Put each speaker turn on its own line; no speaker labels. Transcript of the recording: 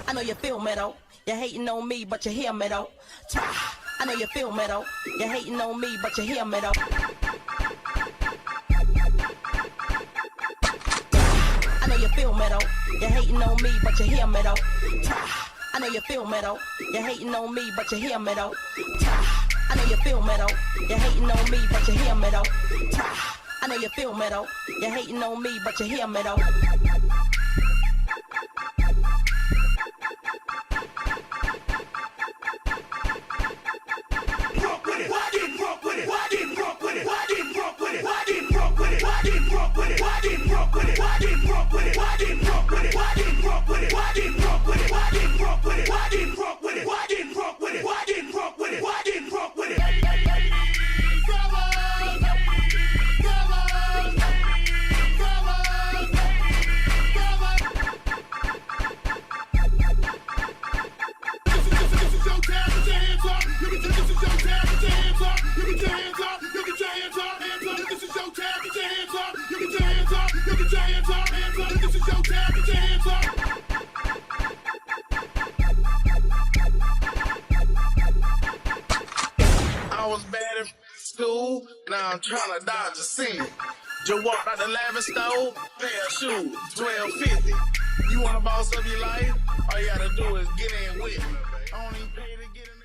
I know you feel me though. You're hating on me, but you hear me though. I know you feel me though. You're hating on me, but you hear me though. I know you feel me though. You're hating on me, but you hear me though. I know you feel me though. You're hating on me, but you hear me though. I know you feel me though. You're hating on me, but you hear me though. I know you feel me though. You're hating on me, but you hear me though.
I was bad in school, now I'm trying to dodge a scene. Just walked out the lavish store, pair of shoes, $12.50. You wanna boss up your life? All you gotta do is get in with me. I don't even pay to get in.